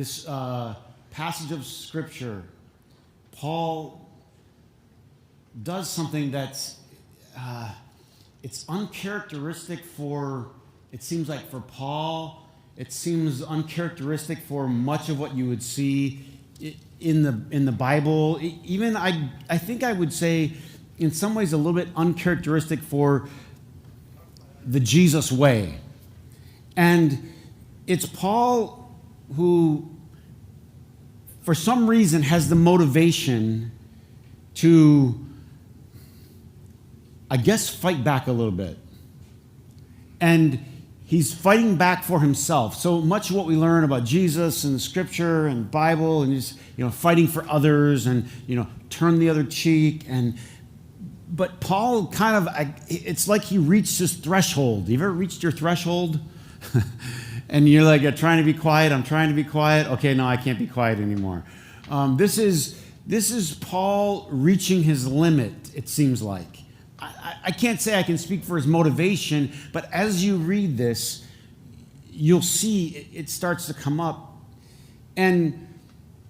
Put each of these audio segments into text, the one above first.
this passage of Scripture, Paul does something that's it's uncharacteristic for, it seems like for Paul, it seems uncharacteristic for much of what you would see in the Bible. Even I think I would say in some ways a little bit uncharacteristic for the Jesus way. And it's Paul who, for some reason, has the motivation to, I guess, fight back a little bit. And he's fighting back for himself. So much of what we learn about Jesus and the Scripture and Bible and just, fighting for others and, turn the other cheek. But Paul kind of, it's like he reached his threshold. You ever reached your threshold? And you're like, you're trying to be quiet. I'm trying to be quiet. Okay, no, I can't be quiet anymore. This is Paul reaching his limit, it seems like. I can't say I can speak for his motivation, but as you read this, you'll see it starts to come up. And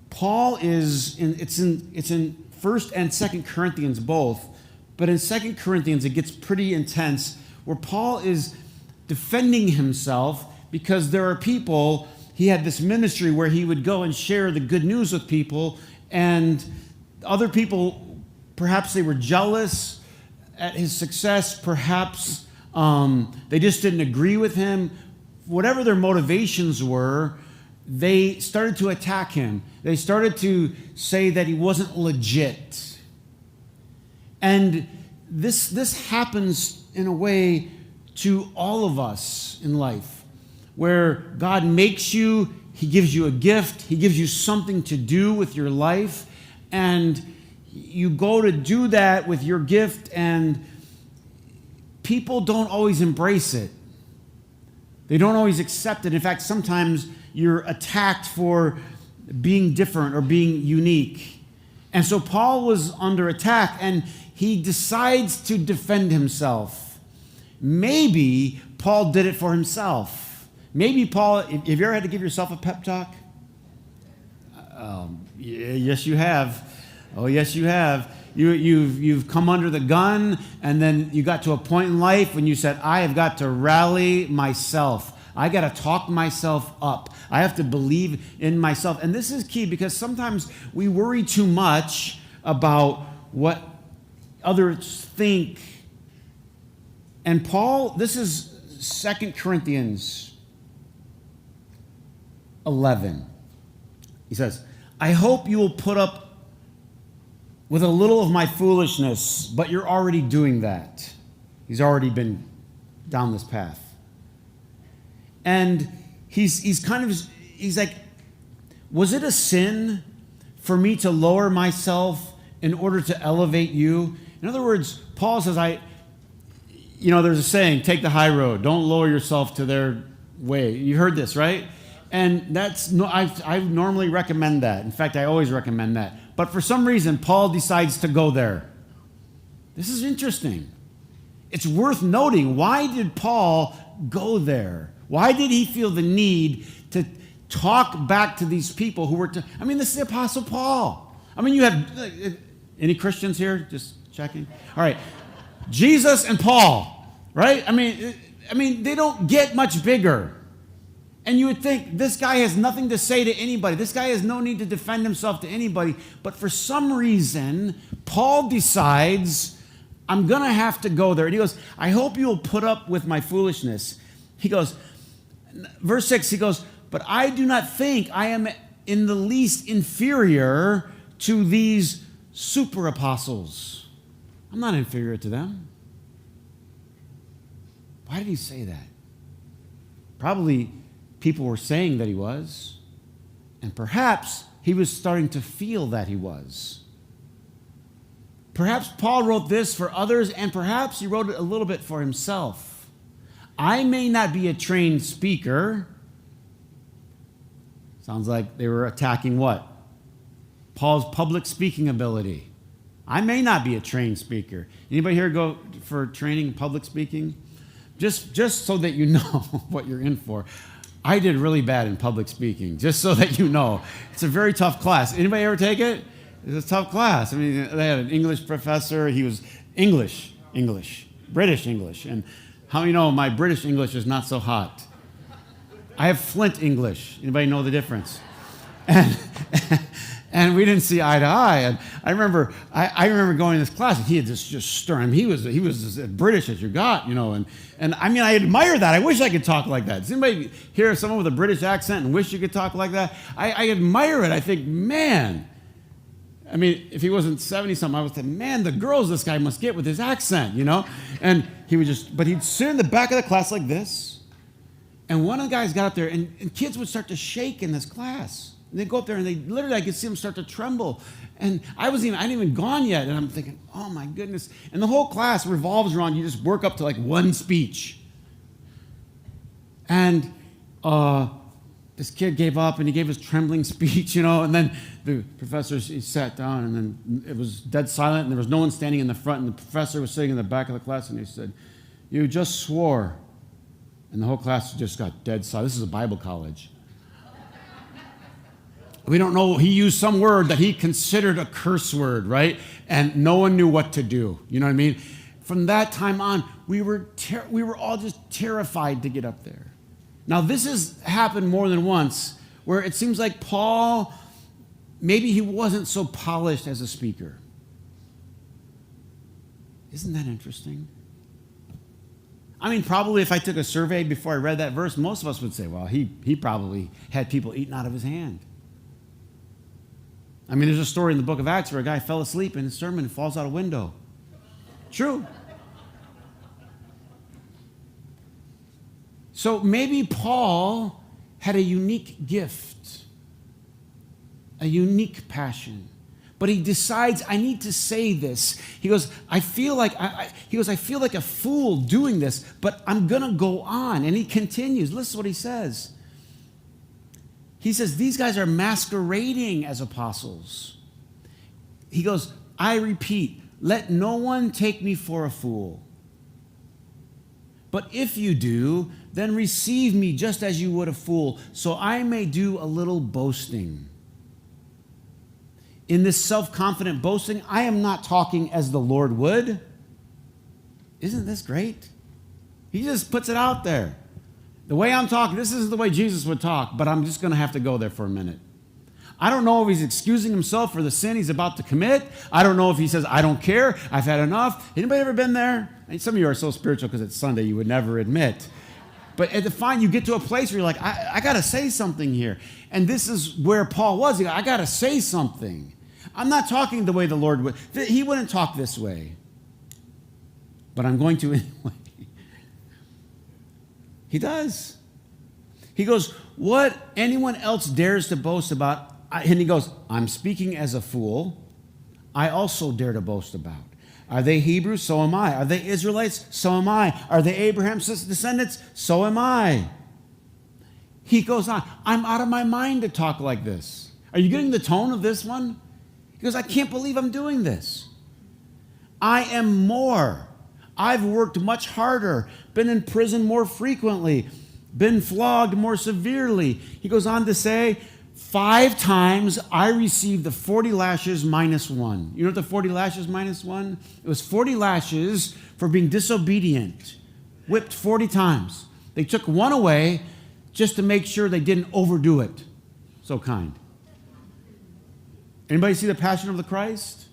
Paul it's in 1st and 2nd Corinthians both, but in 2 Corinthians it gets pretty intense, where Paul is defending himself because there are people, he had this ministry where he would go and share the good news with people, and other people, perhaps they were jealous at his success, perhaps they just didn't agree with him. Whatever their motivations were, they started to attack him. They started to say that he wasn't legit. And this happens in a way to all of us in life, where God makes you, he gives you a gift, he gives you something to do with your life, and you go to do that with your gift, and people don't always embrace it. They don't always accept it. In fact, sometimes you're attacked for being different or being unique. And so Paul was under attack, and he decides to defend himself. Maybe Paul did it for himself. Maybe Paul, have you ever had to give yourself a pep talk? Yes, you have. Oh, yes, you have. You've come under the gun, and then you got to a point in life when you said, I have got to rally myself. I got to talk myself up. I have to believe in myself. And this is key, because sometimes we worry too much about what others think. And Paul, this is 2 Corinthians 11. He says, I hope you will put up with a little of my foolishness, but you're already doing that. He's already been down this path. And he's like, was it a sin for me to lower myself in order to elevate you? In other words, Paul says, there's a saying, take the high road. Don't lower yourself to their way. You heard this, right? And I normally recommend that. In fact, I always recommend that. But for some reason, Paul decides to go there. This is interesting. It's worth noting. Why did Paul go there? Why did he feel the need to talk back to these people who were... this is the Apostle Paul. You have... Any Christians here? Just checking. All right. Jesus and Paul, right? They don't get much bigger. And you would think this guy has nothing to say to anybody. This guy has no need to defend himself to anybody. But for some reason, Paul decides, I'm going to have to go there. And he goes, I hope you will put up with my foolishness. He goes, verse 6, he goes, but I do not think I am in the least inferior to these super apostles. I'm not inferior to them. Why did he say that? Probably people were saying that he was, and perhaps he was starting to feel that he was. Perhaps Paul wrote this for others, and perhaps he wrote it a little bit for himself. I may not be a trained speaker. Sounds like they were attacking what? Paul's public speaking ability. I may not be a trained speaker. Anybody here go for training in public speaking? Just so that you know what you're in for. I did really bad in public speaking, just so that you know. It's a very tough class. Anybody ever take it? It's a tough class. I mean, they had an English professor. He was English, British English. And how many know my British English is not so hot? I have Flint English. Anybody know the difference? And we didn't see eye to eye. And I remember going to this class, and he had just stirring. He was as British as you got, you know. And I mean, I admire that. I wish I could talk like that. Does anybody hear someone with a British accent and wish you could talk like that? I admire it. I think, man. I mean, if he wasn't 70-something, I would say, man, the girls this guy must get with his accent, you know. And but he'd sit in the back of the class like this. And one of the guys got up there, and kids would start to shake in this class. And they'd go up there, and I could see them start to tremble. And I hadn't even gone yet. And I'm thinking, oh my goodness. And the whole class revolves around you just work up to like one speech. And this kid gave up, and he gave his trembling speech, you know. And then the professor, he sat down, and then it was dead silent, and there was no one standing in the front. And the professor was sitting in the back of the class, and he said, "You just swore." And the whole class just got dead silent. This is a Bible college. We don't know. He used some word that he considered a curse word, right? And no one knew what to do. You know what I mean? From that time on, we were all just terrified to get up there. Now, this has happened more than once, where it seems like Paul, maybe he wasn't so polished as a speaker. Isn't that interesting? I mean, probably if I took a survey before I read that verse, most of us would say, well, he probably had people eating out of his hand. I mean, there's a story in the book of Acts where a guy fell asleep in his sermon and falls out a window. True. So maybe Paul had a unique gift, a unique passion. But he decides, I need to say this. He goes, I feel like a fool doing this, but I'm going to go on. And he continues. Listen to what he says. He says, these guys are masquerading as apostles. He goes, I repeat, let no one take me for a fool. But if you do, then receive me just as you would a fool, so I may do a little boasting. In this self-confident boasting, I am not talking as the Lord would. Isn't this great? He just puts it out there. The way I'm talking, this isn't the way Jesus would talk, but I'm just going to have to go there for a minute. I don't know if he's excusing himself for the sin he's about to commit. I don't know if he says, I don't care, I've had enough. Anybody ever been there? I mean, some of you are so spiritual because it's Sunday, you would never admit. But at the fine, you get to a place where you're like, I got to say something here. And this is where Paul was. I got to say something. I'm not talking the way the Lord would. He wouldn't talk this way. But I'm going to anyway. He does. He goes, what anyone else dares to boast about, and he goes, I'm speaking as a fool. I also dare to boast about. Are they Hebrews? So am I. Are they Israelites? So am I. Are they Abraham's descendants? So am I. He goes on, I'm out of my mind to talk like this. Are you getting the tone of this one? He goes, I can't believe I'm doing this. I am more. I've worked much harder, been in prison more frequently, been flogged more severely. He goes on to say, 5 times I received the 40 lashes minus 1. You know what the 40 lashes minus 1? It was 40 lashes for being disobedient, whipped 40 times. They took 1 away just to make sure they didn't overdo it. So kind. Anybody see the Passion of the Christ?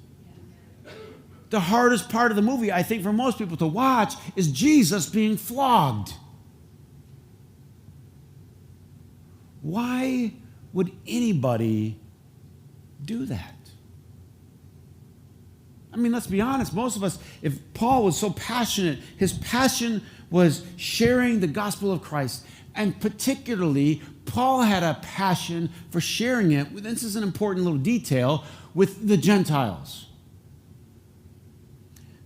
The hardest part of the movie, I think, for most people to watch is Jesus being flogged. Why would anybody do that? I mean, let's be honest. Most of us, if Paul was so passionate, his passion was sharing the gospel of Christ. And particularly, Paul had a passion for sharing it. This is an important little detail with the Gentiles.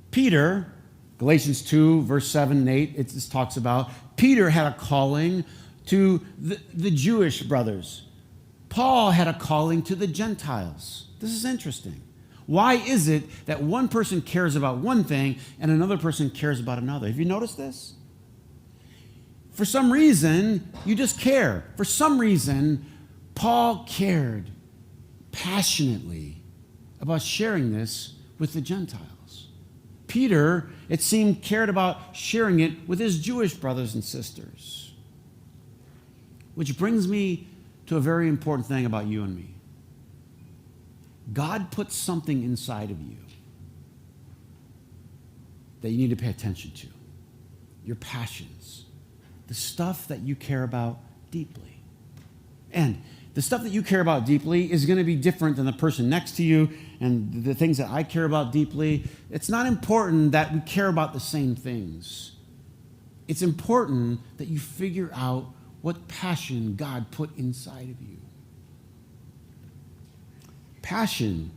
Peter, Galatians 2, verse 7 and 8, it just talks about Peter had a calling to the Jewish brothers. Paul had a calling to the Gentiles. This is interesting. Why is it that one person cares about one thing and another person cares about another? Have you noticed this? For some reason, you just care. For some reason, Paul cared passionately about sharing this with the Gentiles. Peter, it seemed, cared about sharing it with his Jewish brothers and sisters. Which brings me to a very important thing about you and me. God puts something inside of you that you need to pay attention to. Your passions. The stuff that you care about deeply. And the stuff that you care about deeply is going to be different than the person next to you and the things that I care about deeply. It's not important that we care about the same things. It's important that you figure out what passion God put inside of you. Passion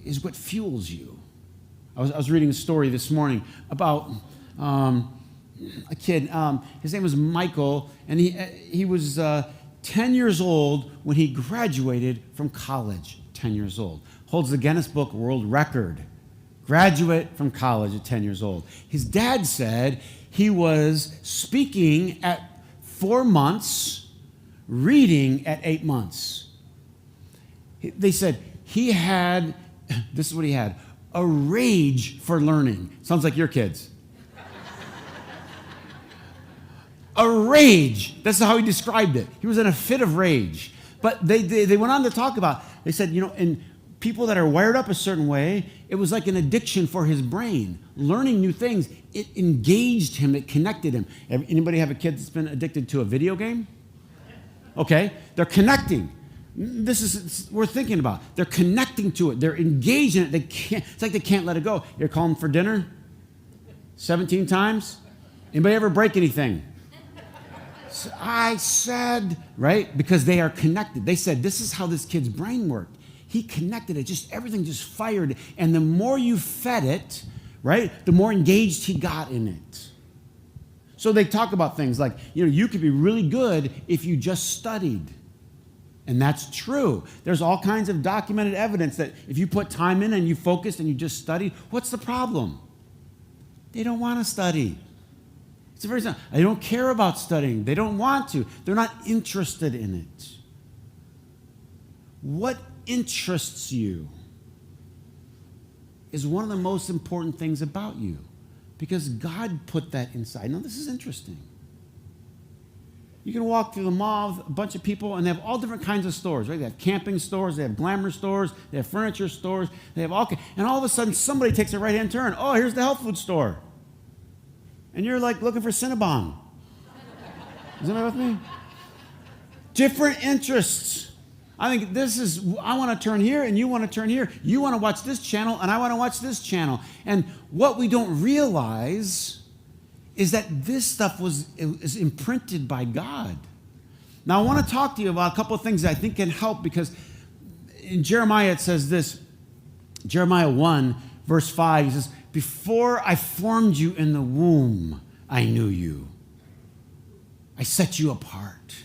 is what fuels you. I was reading a story this morning about a kid. His name was Michael, and he was 10 years old when he graduated from college. 10 years old. Holds the Guinness Book World Record. Graduate from college at 10 years old. His dad said he was speaking at 4 months, reading at 8 months. They said he had, this is what he had, a rage for learning. Sounds like your kids. A rage. That's how he described it. He was in a fit of rage. But they went on to talk about, they said, in people that are wired up a certain way, it was like an addiction for his brain. Learning new things, it engaged him, it connected him. Anybody have a kid that's been addicted to a video game? Okay, they're connecting. We're thinking about. They're connecting to it. They're engaged in it. It's like they can't let it go. You're calling for dinner 17 times? Anybody ever break anything? I said, right? Because they are connected. They said, this is how this kid's brain worked. He connected it. Everything just fired. And the more you fed it, right, the more engaged he got in it. So they talk about things like, you could be really good if you just studied. And that's true. There's all kinds of documented evidence that if you put time in and you focused and you just studied, what's the problem? They don't want to study. It's very simple. They don't care about studying. They don't want to. They're not interested in it. What interests you is one of the most important things about you because God put that inside. Now, this is interesting. You can walk through the mall with a bunch of people, and they have all different kinds of stores, right? They have camping stores, they have glamour stores, they have furniture stores, they have and all of a sudden, somebody takes a right-hand turn. Oh, here's the health food store. And you're like looking for Cinnabon. Is anybody with me? Different interests. I think I want to turn here and you want to turn here. You want to watch this channel and I want to watch this channel. And what we don't realize is that this stuff is imprinted by God. Now, I want to talk to you about a couple of things that I think can help because in Jeremiah it says this, Jeremiah 1, verse 5, he says, before I formed you in the womb, I knew you. I set you apart.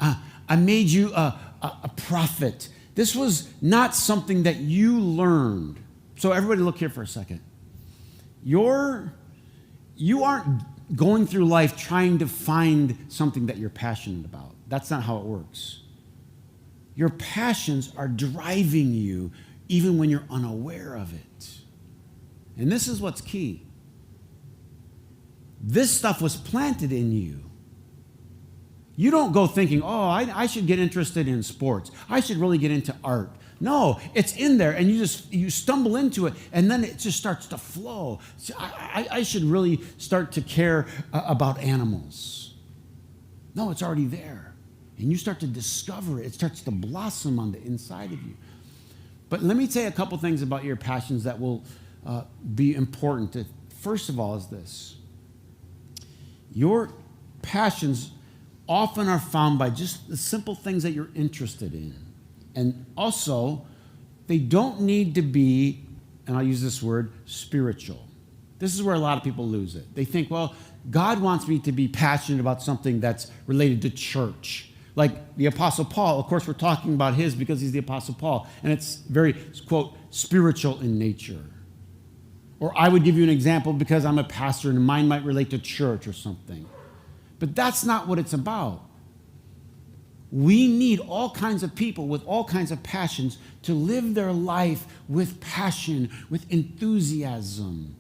I made you a prophet. This was not something that you learned. So everybody look here for a second. You aren't going through life trying to find something that you're passionate about. That's not how it works. Your passions are driving you even when you're unaware of it. And this is what's key. This stuff was planted in you. You don't go thinking, I should get interested in sports. I should really get into art. No, it's in there, and you stumble into it, and then it just starts to flow. I should really start to care about animals. No, it's already there. And you start to discover it. It starts to blossom on the inside of you. But let me tell you a couple things about your passions that will be important. First of all is this. Your passions often are found by just the simple things that you're interested in. And also, they don't need to be, and I'll use this word, spiritual. This is where a lot of people lose it. They think, well, God wants me to be passionate about something that's related to church. Like the Apostle Paul, of course, we're talking about his because he's the Apostle Paul. And it's very, quote, spiritual in nature. Or I would give you an example because I'm a pastor and mine might relate to church or something. But that's not what it's about. We need all kinds of people with all kinds of passions to live their life with passion, with enthusiasm.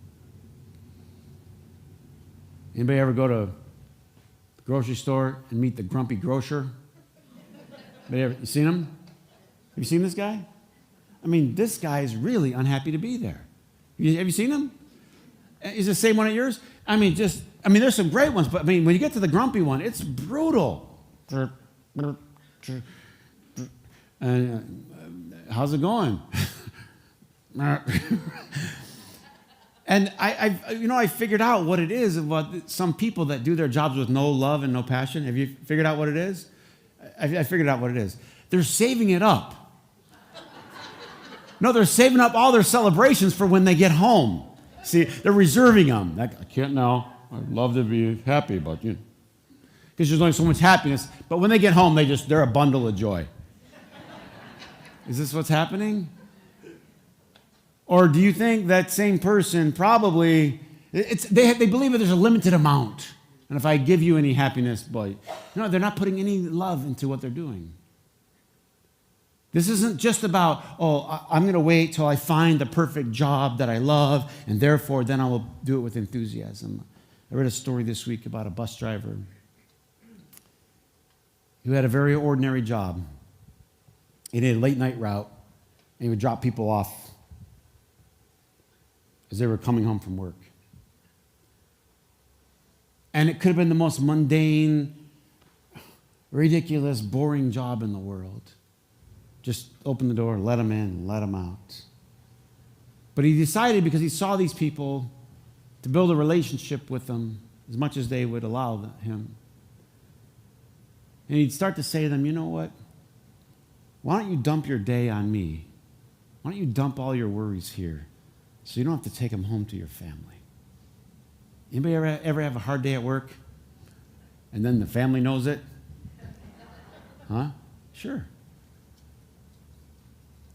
Anybody ever go to the grocery store and meet the grumpy grocer? You seen him? Have you seen this guy? I mean, this guy is really unhappy to be there. Have you seen him? Is the same one at yours? There's some great ones, but when you get to the grumpy one, it's brutal. How's it going? And I figured out what it is about some people that do their jobs with no love and no passion. Have you figured out what it is? I figured out what it is. They're saving it up. No, they're saving up all their celebrations for when they get home. See, they're reserving them. I can't now. I'd love to be happy, but because there's only so much happiness. But when they get home, they're a bundle of joy. Is this what's happening? Or do you think that same person probably they believe that there's a limited amount, and if I give you any happiness, boy, they're not putting any love into what they're doing. This isn't just about, I'm going to wait till I find the perfect job that I love, and therefore then I will do it with enthusiasm. I read a story this week about a bus driver who had a very ordinary job. He did a late-night route, and he would drop people off as they were coming home from work. And it could have been the most mundane, ridiculous, boring job in the world. Just open the door, let them in, let them out. But he decided, because he saw these people, to build a relationship with them as much as they would allow him. And he'd start to say to them, you know what? Why don't you dump your day on me? Why don't you dump all your worries here so you don't have to take them home to your family? Anybody ever have a hard day at work and then the family knows it? Huh? Sure.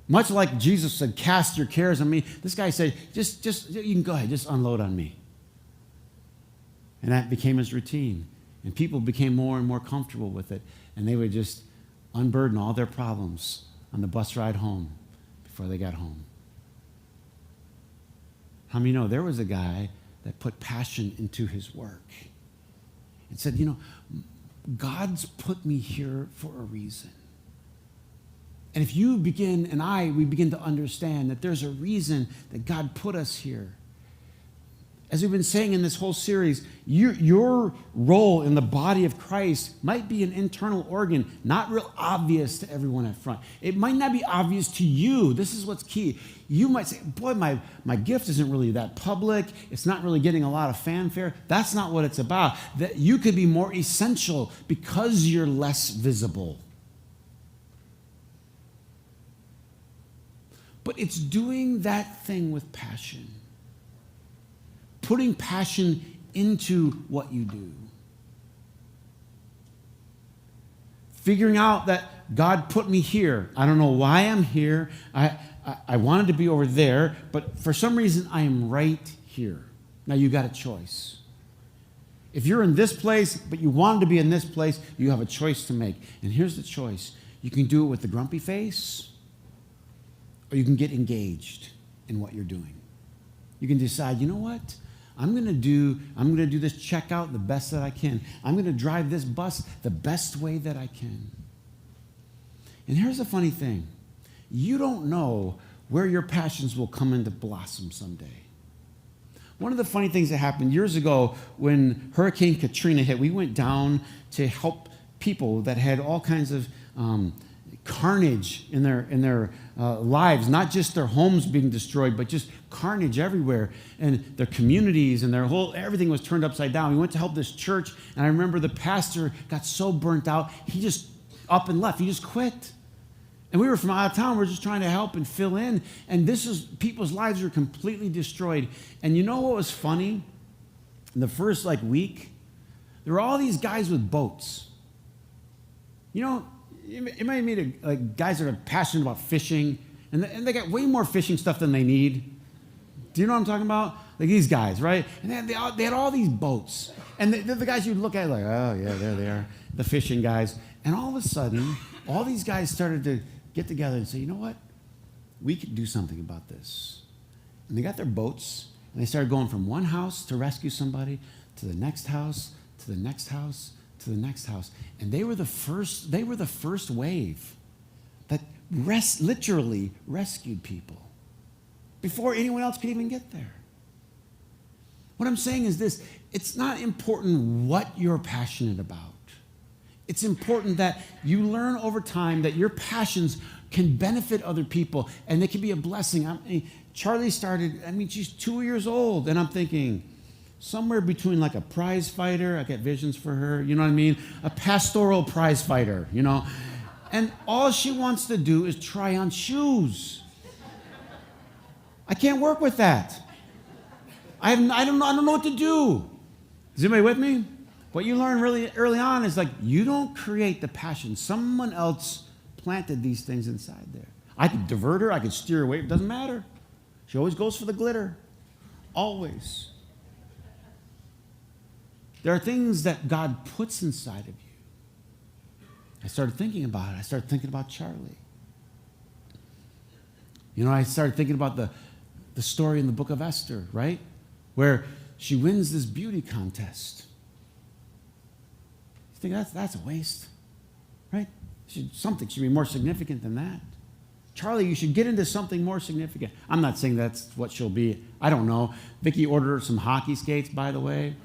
Much like Jesus said, cast your cares on me, this guy said, just you can go ahead, just unload on me. And that became his routine. And people became more and more comfortable with it. And they would just unburden all their problems on the bus ride home before they got home. How many know there was a guy that put passion into his work and said, God's put me here for a reason. And if you begin, and we begin to understand that there's a reason that God put us here. As we've been saying in this whole series, your role in the body of Christ might be an internal organ, not real obvious to everyone up front. It might not be obvious to you. This is what's key. You might say, boy, my gift isn't really that public. It's not really getting a lot of fanfare. That's not what it's about. That you could be more essential because you're less visible. But it's doing that thing with passion. Putting passion into what you do. Figuring out that God put me here. I don't know why I'm here. I wanted to be over there, but for some reason I am right here. Now you got a choice. If you're in this place, but you wanted to be in this place, you have a choice to make. And here's the choice. You can do it with the grumpy face, or you can get engaged in what you're doing. You can decide, you know what? I'm going to do this checkout the best that I can. I'm going to drive this bus the best way that I can. And here's the funny thing. You don't know where your passions will come into blossom someday. One of the funny things that happened years ago when Hurricane Katrina hit, we went down to help people that had all kinds of carnage in their lives, not just their homes being destroyed, but just carnage everywhere, and their communities and everything was turned upside down. We went to help this church, and I remember the pastor got so burnt out, he just up and left. He just quit. And we were from out of town. We were just trying to help and fill in, and people's lives were completely destroyed. And you know what was funny? In the first week, there were all these guys with boats. It might meet guys that are passionate about fishing, and they got way more fishing stuff than they need. Do you know what I'm talking about? Like these guys, right? And they had all these boats. And they're the guys you'd look at like, oh, yeah, there they are, the fishing guys. And all of a sudden, all these guys started to get together and say, you know what? We could do something about this. And they got their boats, and they started going from one house to rescue somebody to the next house, to the next house, to the next house. And they were the first wave that literally rescued people before anyone else could even get there. What I'm saying is this: it's not important what you're passionate about. It's important that you learn over time that your passions can benefit other people and they can be a blessing. Charlie started, she's 2 years old, and I'm thinking, somewhere between like a prize fighter, I get visions for her, you know what I mean? A pastoral prize fighter, you know? And all she wants to do is try on shoes. I can't work with that. I don't know what to do. Is anybody with me? What you learn really early on is like, you don't create the passion. Someone else planted these things inside there. I could divert her, I could steer her away, it doesn't matter. She always goes for the glitter. Always. There are things that God puts inside of you. I started thinking about it. I started thinking about Charlie. You know, I started thinking about the story in the book of Esther, right? Where she wins this beauty contest. You think that's a waste, right? Something should be more significant than that. Charlie, you should get into something more significant. I'm not saying that's what she'll be. I don't know. Vicki ordered some hockey skates, by the way.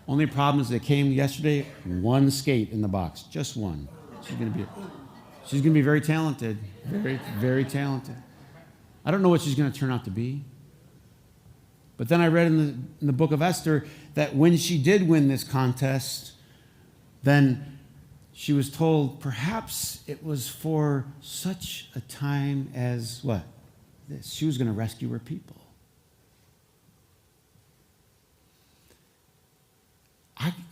Only problem is they came yesterday, one skate in the box, just one. She's going to be very talented, very, very talented. I don't know what she's going to turn out to be. But then I read in the book of Esther that when she did win this contest, then she was told perhaps it was for such a time as what? This. She was going to rescue her people.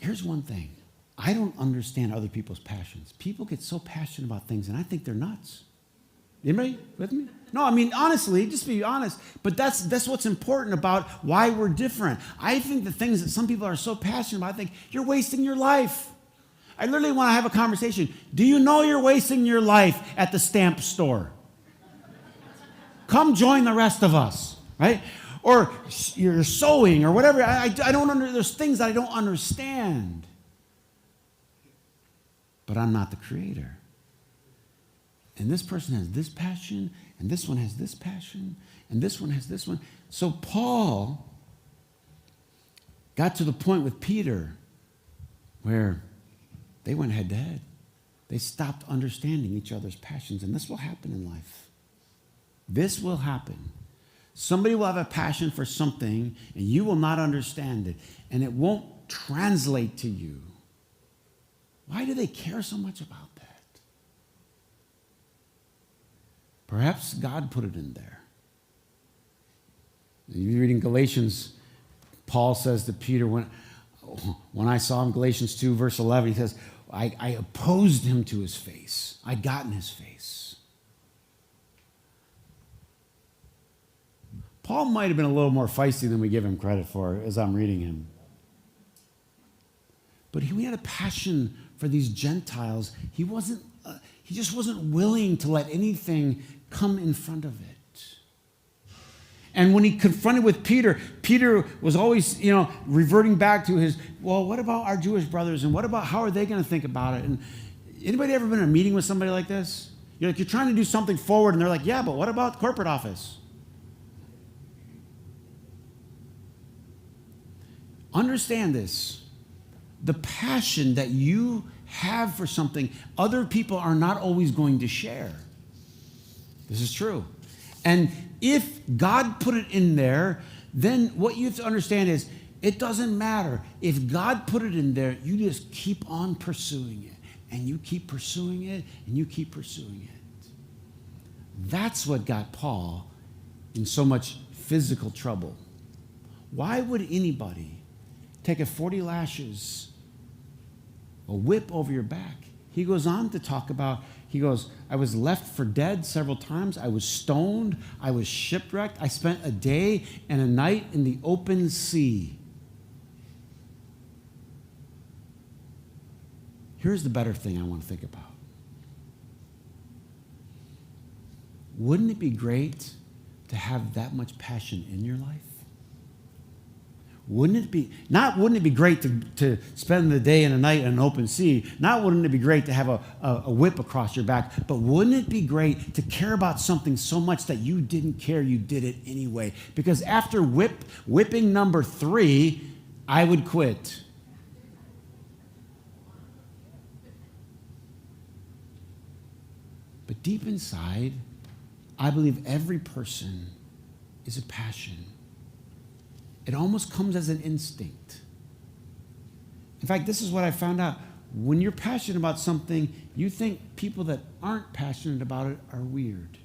Here's one thing. I don't understand other people's passions. People get so passionate about things, and I think they're nuts. Anybody with me? No, honestly, just be honest. But that's what's important about why we're different. I think the things that some people are so passionate about, I think you're wasting your life. I literally want to have a conversation. Do you know you're wasting your life at the stamp store? Come join the rest of us, right? Or you're sewing or whatever. I don't there's things that I don't understand. But I'm not the creator. And this person has this passion, and this one has this passion, and this one has this one. So Paul got to the point with Peter where they went head to head. They stopped understanding each other's passions, and this will happen in life. This will happen. Somebody will have a passion for something, and you will not understand it, and it won't translate to you. Why do they care so much about that? Perhaps God put it in there. You're reading Galatians, Paul says to Peter, when I saw him, Galatians 2, verse 11, he says, I opposed him to his face. I got in his face. Paul might have been a little more feisty than we give him credit for as I'm reading him. But he had a passion for these Gentiles. He just wasn't willing to let anything come in front of it. And when he confronted with Peter, Peter was always, reverting back to his, well, what about our Jewish brothers? And what about, how are they going to think about it? And anybody ever been in a meeting with somebody like this? You're trying to do something forward, and they're like, yeah, but what about corporate office? Understand this. The passion that you have for something, other people are not always going to share. This is true. And if God put it in there, then what you have to understand is it doesn't matter. If God put it in there, you just keep on pursuing it. And you keep pursuing it, and you keep pursuing it. That's what got Paul in so much physical trouble. Why would anybody take a 40 lashes, a whip over your back? He goes on to talk about He goes, I was left for dead several times. I was stoned. I was shipwrecked. I spent a day and a night in the open sea. Here's the better thing I want to think about. Wouldn't it be great to have that much passion in your life? Wouldn't it be great to spend the day and a night in an open sea? Wouldn't it be great to have a whip across your back? But wouldn't it be great to care about something so much that you didn't care, you did it anyway? Because after whipping number 3, I would quit. But deep inside, I believe every person is a passion. It almost comes as an instinct. In fact, this is what I found out. When you're passionate about something, you think people that aren't passionate about it are weird,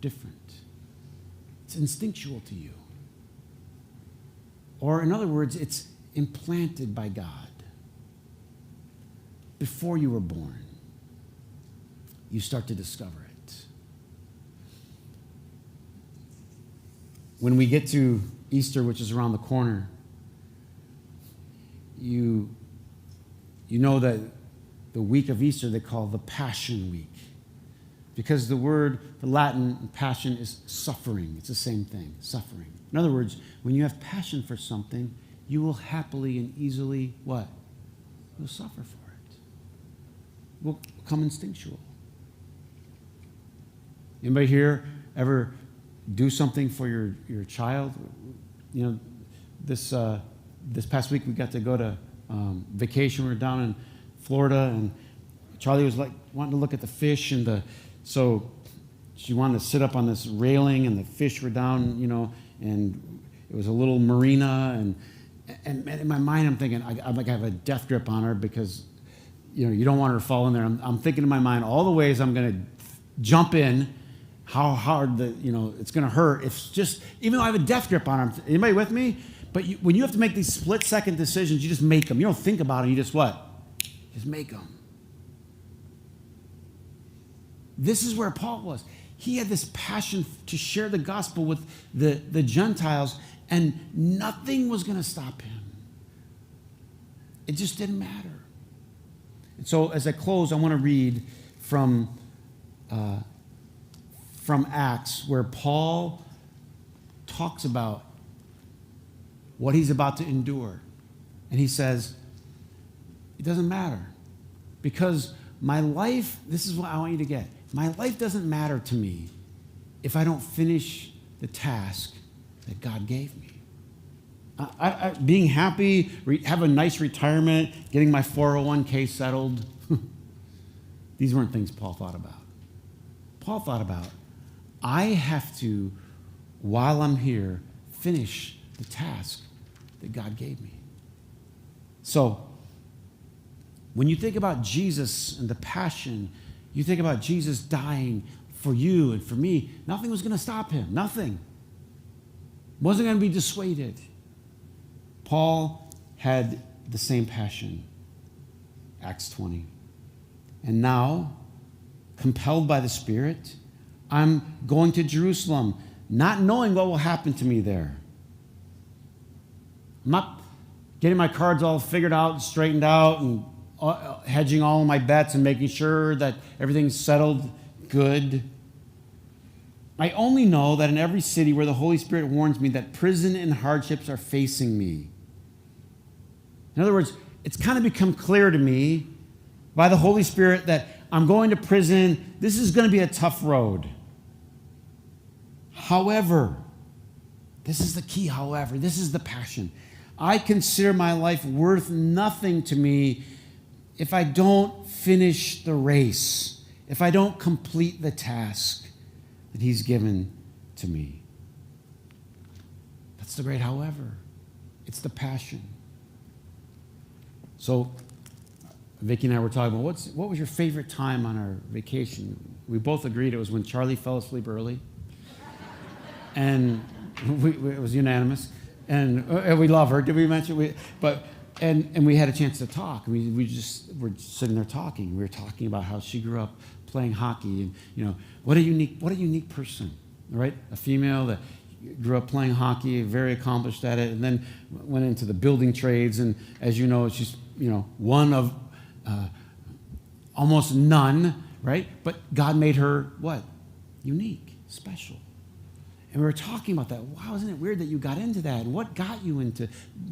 different. It's instinctual to you. Or in other words, it's implanted by God. Before you were born, you start to discover it. When we get to Easter, which is around the corner, you know that the week of Easter they call the Passion Week. Because the Latin passion is suffering. It's the same thing, suffering. In other words, when you have passion for something, you will happily and easily, what? You'll suffer for it. It will become instinctual. Anybody here ever do something for your child? You know, this past week we got to go to vacation. We were down in Florida, and Charlie was like wanting to look at the fish, and so she wanted to sit up on this railing, and the fish were down, you know, and it was a little marina, and in my mind I'm thinking I have a death grip on her because, you know, you don't want her to fall in there. I'm thinking in my mind all the ways I'm going to jump in. How hard it's going to hurt. It's just, even though I have a death grip on them. Anybody with me? But when you have to make these split-second decisions, you just make them. You don't think about it. You just what? Just make them. This is where Paul was. He had this passion to share the gospel with the Gentiles, and nothing was going to stop him. It just didn't matter. And so as I close, I want to read from Acts, where Paul talks about what he's about to endure. And he says, it doesn't matter, because my life, this is what I want you to get, my life doesn't matter to me if I don't finish the task that God gave me. Being happy, have a nice retirement, getting my 401k settled, these weren't things Paul thought about. Paul thought about, I have to, while I'm here, finish the task that God gave me. So, when you think about Jesus and the passion, you think about Jesus dying for you and for me, nothing was going to stop him. Nothing. Wasn't going to be dissuaded. Paul had the same passion. Acts 20. And now, compelled by the Spirit, I'm going to Jerusalem, not knowing what will happen to me there. I'm not getting my cards all figured out and straightened out and hedging all of my bets and making sure that everything's settled good. I only know that in every city where the Holy Spirit warns me that prison and hardships are facing me. In other words, it's kind of become clear to me by the Holy Spirit that I'm going to prison. This is going to be a tough road. However, this is the key, however, this is the passion. I consider my life worth nothing to me if I don't finish the race, if I don't complete the task that he's given to me. That's the great however. It's the passion. So, Vicki and I were talking about what was your favorite time on our vacation? We both agreed it was when Charlie fell asleep early. And it was unanimous. And we love her. Did we mention? But And we had a chance to talk. We just were sitting there talking. We were talking about how she grew up playing hockey, and what a unique person, right? A female that grew up playing hockey, very accomplished at it, and then went into the building trades. And as you know, she's one of almost none, right? But God made her what? Unique, special. And we were talking about that. Wow, isn't it weird that you got into that? And what got you into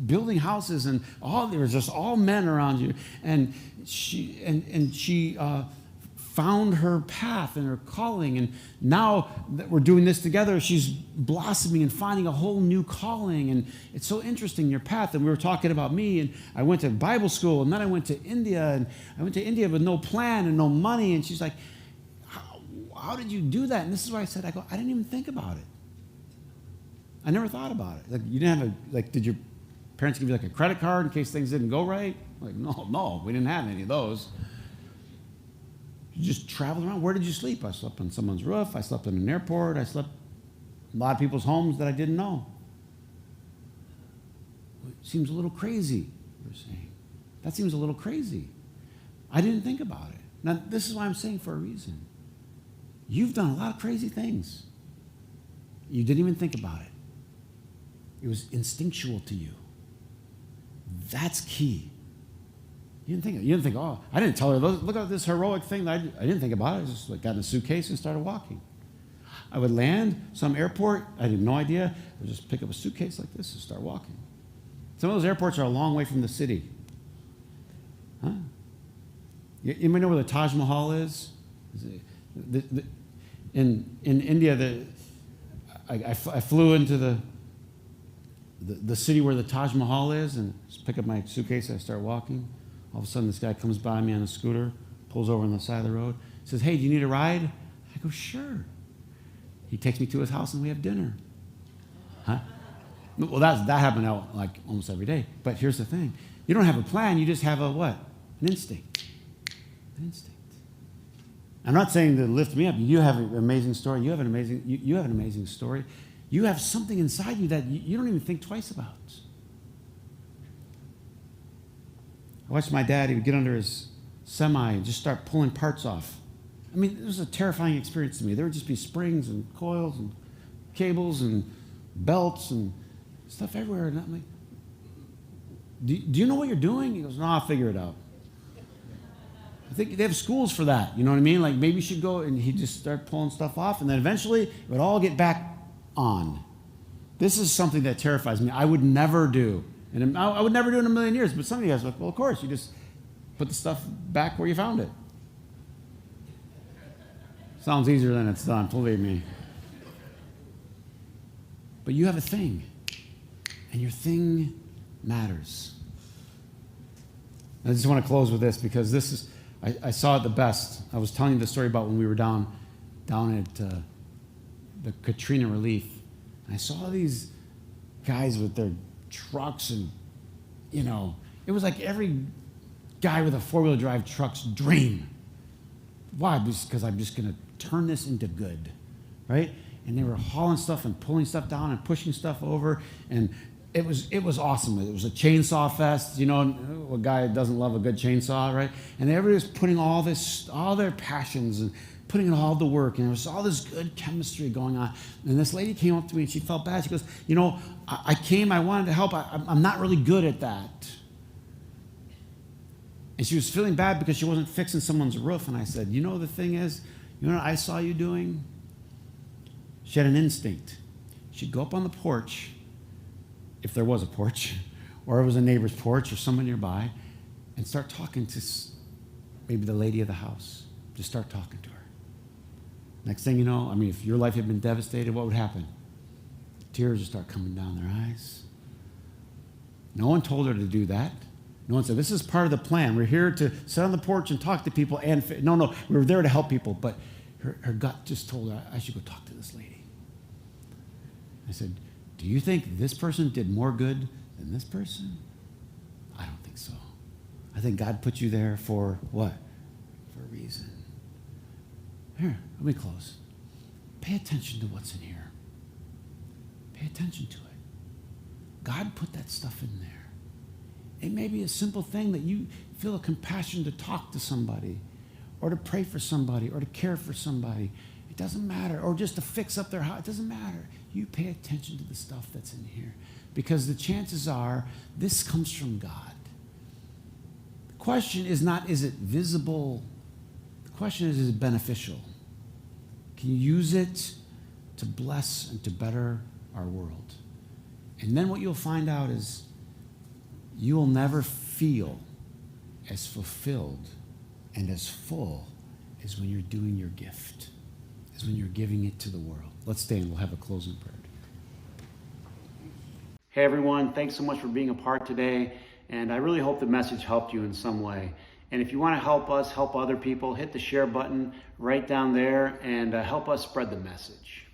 building houses and there was just all men around you. And she found her path and her calling. And now that we're doing this together, she's blossoming and finding a whole new calling. And it's so interesting, your path. And we were talking about me, and I went to Bible school, and then I went to India. And I went to India with no plan and no money. And she's like, how did you do that? And this is why I said, I didn't even think about it. I never thought about it. Like, you didn't have did your parents give you like a credit card in case things didn't go right? Like, no, we didn't have any of those. You just traveled around. Where did you sleep? I slept on someone's roof. I slept in an airport. I slept in a lot of people's homes that I didn't know. It seems a little crazy, you're saying. That seems a little crazy. I didn't think about it. Now, this is why I'm saying for a reason. You've done a lot of crazy things. You didn't even think about it. It was instinctual to you. That's key. You didn't think, oh, I didn't tell her, look at this heroic thing that I didn't think about it. I just got in a suitcase and started walking. I would land some airport. I had no idea. I would just pick up a suitcase like this and start walking. Some of those airports are a long way from the city. Huh? You might know where the Taj Mahal is? In India, I flew into the city where the Taj Mahal is, and just pick up my suitcase and I start walking. All of a sudden, this guy comes by me on a scooter, pulls over on the side of the road, says, hey, do you need a ride? I go, sure. He takes me to his house and we have dinner. Huh? Well, that happened out like almost every day. But here's the thing. You don't have a plan. You just have a what? An instinct. An instinct. I'm not saying to lift me up. You have an amazing story. You have an amazing story. You have something inside you that you don't even think twice about. I watched my dad. He would get under his semi and just start pulling parts off. I mean, it was a terrifying experience to me. There would just be springs and coils and cables and belts and stuff everywhere. And I'm like, do you know what you're doing? He goes, no, I'll figure it out. I think they have schools for that. You know what I mean? Like, maybe you should go, and he'd just start pulling stuff off, and then eventually it would all get back on. This is something that terrifies me. I would never do. And I would never do it in a million years. But some of you guys are like, well, of course, you just put the stuff back where you found it. Sounds easier than it's done, believe me. But you have a thing, and your thing matters. I just want to close with this because this is, I saw it the best. I was telling you the story about when we were down at the Katrina relief. And I saw these guys with their trucks, and, it was like every guy with a four-wheel drive truck's dream. Why? Because I'm just going to turn this into good, right? And they were hauling stuff and pulling stuff down and pushing stuff over, and it was awesome. It was a chainsaw fest. A guy doesn't love a good chainsaw, right? And everybody was putting all their passions and putting in all the work, and there was all this good chemistry going on. And this lady came up to me, and she felt bad. She goes, I wanted to help. I'm not really good at that. And she was feeling bad because she wasn't fixing someone's roof. And I said, the thing is, what I saw you doing? She had an instinct. She'd go up on the porch, if there was a porch, or it was a neighbor's porch or someone nearby, and start talking to maybe the lady of the house. Just start talking to her. Next thing you know, if your life had been devastated, what would happen? Tears would start coming down their eyes. No one told her to do that. No one said, this is part of the plan. We're here to sit on the porch and talk to people. No, we were there to help people. But her gut just told her, I should go talk to this lady. I said, do you think this person did more good than this person? I don't think so. I think God put you there for what? For a reason. Here, let me close. Pay attention to what's in here. Pay attention to it. God put that stuff in there. It may be a simple thing that you feel a compassion to talk to somebody, or to pray for somebody, or to care for somebody. It doesn't matter. Or just to fix up their house. It doesn't matter. You pay attention to the stuff that's in here, because the chances are this comes from God. The question is not, is it visible? The question is it beneficial? Can you use it to bless and to better our world? And then what you'll find out is you will never feel as fulfilled and as full as when you're doing your gift, as when you're giving it to the world. Let's stand. We'll have a closing prayer. Hey, everyone. Thanks so much for being a part today. And I really hope the message helped you in some way. And if you want to help us help other people, hit the share button right down there and help us spread the message.